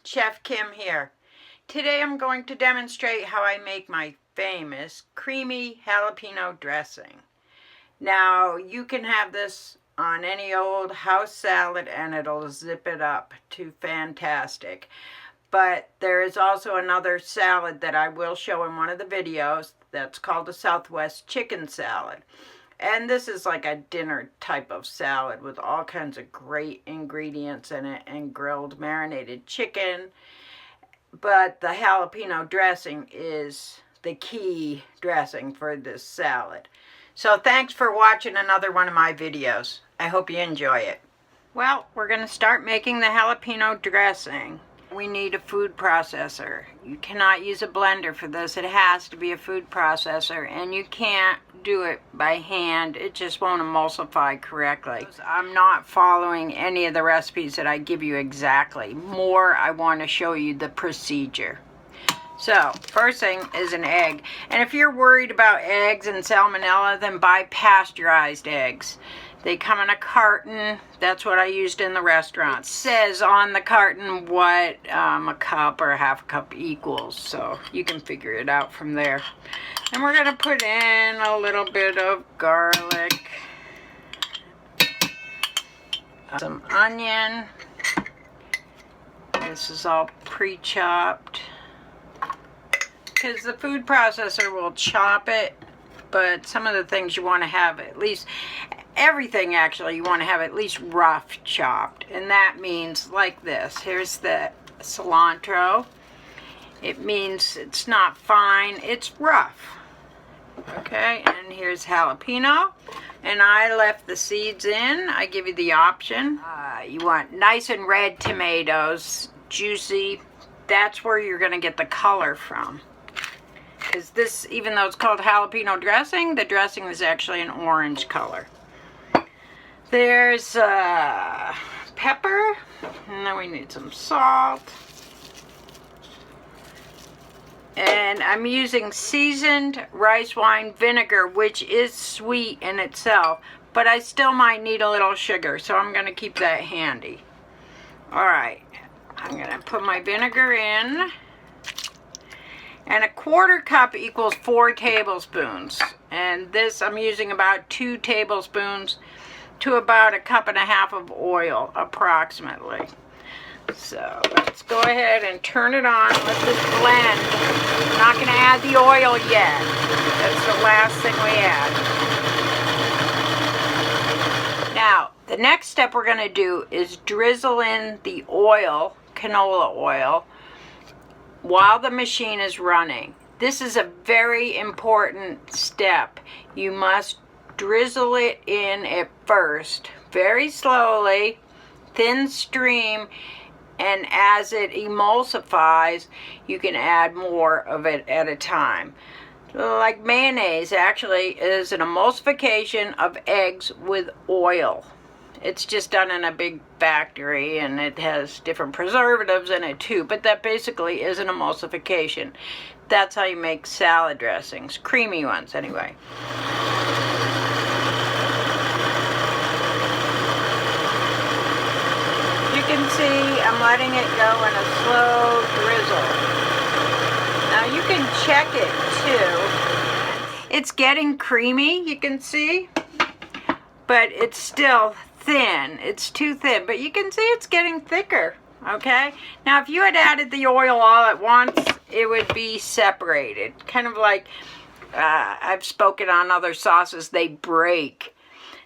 Chef Kim here. Today I'm going to demonstrate how I make my famous creamy jalapeno dressing. Now you can have this on any old house salad and it'll zip it up to fantastic. But there is also another salad that I will show in one of the videos that's called a Southwest chicken salad. And this is like a dinner type of salad with all kinds of great ingredients in it and grilled marinated chicken. But the jalapeno dressing is the key dressing for this salad. So thanks for watching another one of my videos. I hope you enjoy it. Well, we're going to start making the jalapeno dressing. We need a food processor. You cannot use a blender for this. It has to be a food processor, and you can't do it by hand. It just won't emulsify correctly. I'm not following any of the recipes that I give you exactly. More, I want to show you the procedure. So, first thing is an egg. And if you're worried about eggs and salmonella, then buy pasteurized eggs. They come in a carton. That's what I used in the restaurant. It says on the carton what a cup or a half a cup equals, so you can figure it out from there. And we're going to put in a little bit of garlic, some onion. This is all pre-chopped because the food processor will chop it, but some of the things you want to have at least, everything actually, you want to have at least rough chopped, and that means like this. Here's the cilantro. It means it's not fine, it's rough. Okay, and here's jalapeno, and I left the seeds in. I give you the option. You want nice and red tomatoes, juicy. That's where you're going to get the color from. Because this, even though it's called jalapeno dressing, the dressing is actually an orange color. There's pepper, and then we need some salt. And I'm using seasoned rice wine vinegar, which is sweet in itself, but I still might need a little sugar, so I'm going to keep that handy. Alright, I'm going to put my vinegar in. And a quarter cup equals 4 tablespoons. And this, I'm using about 2 tablespoons to about a cup and a half of oil, approximately. So let's go ahead and turn it on. Let this blend. I'm not going to add the oil yet. That's the last thing we add. Now, the next step we're going to do is drizzle in the oil, canola oil, while the machine is running. This is a very important step. You must drizzle it in at first, very slowly, thin stream, and as it emulsifies, you can add more of it at a time. Like mayonnaise actually is an emulsification of eggs with oil. It's just done in a big factory, and it has different preservatives in it too, but that basically is an emulsification. That's how you make salad dressings, creamy ones anyway. You can see I'm letting it go in a slow drizzle. Now you can check it too. It's getting creamy, you can see, but it's still thin. It's too thin, but you can see it's getting thicker. Okay, now if you had added the oil all at once, it would be separated, kind of like I've spoken on other sauces, they break,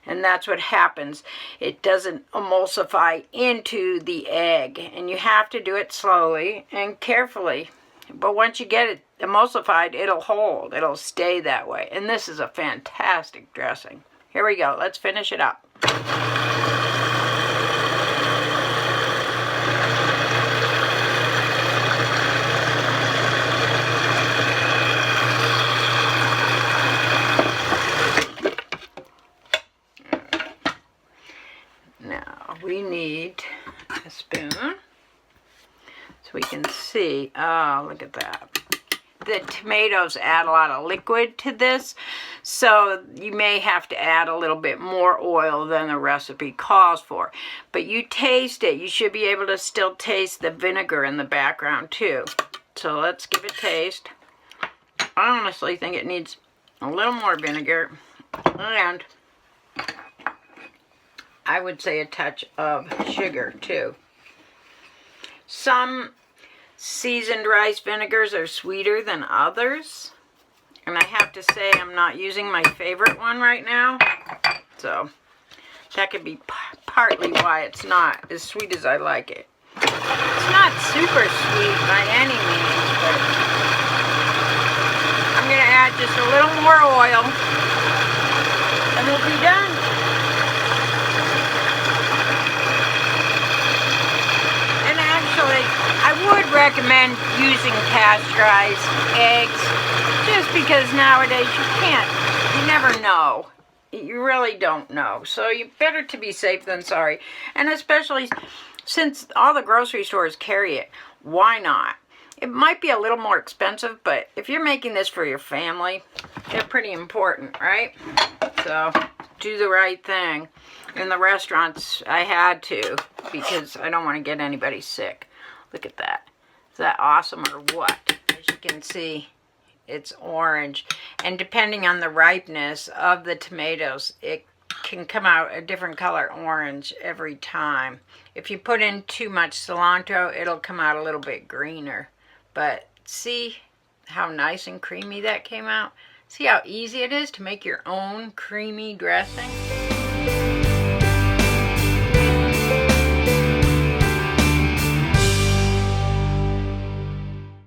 and that's what happens. It doesn't emulsify into the egg, and you have to do it slowly and carefully, but once you get it emulsified, it'll hold, it'll stay that way, and this is a fantastic dressing. Here we go, let's finish it up. Now we need a spoon so we can see. Oh, look at that. the tomatoes add a lot of liquid to this, so you may have to add a little bit more oil than the recipe calls for. But you taste it. You should be able to still taste the vinegar in the background too. So let's give it a taste. I honestly think it needs a little more vinegar, and I would say a touch of sugar too. Some seasoned rice vinegars are sweeter than others, and I have to say I'm not using my favorite one right now, so that could be partly why it's not as sweet as I like it. It's not super sweet by any means, but I'm going to add just a little more oil and we'll be done. And actually, I would recommend using pasteurized eggs, just because nowadays you never know. You really don't know. So you better to be safe than sorry. And especially since all the grocery stores carry it, why not? It might be a little more expensive, but if you're making this for your family, they're pretty important, right? So do the right thing. In the restaurants, I had to, because I don't want to get anybody sick. Look at that. Is that awesome or what? As you can see, it's orange. And depending on the ripeness of the tomatoes, it can come out a different color orange every time. If you put in too much cilantro, it'll come out a little bit greener. But see how nice and creamy that came out? See how easy it is to make your own creamy dressing?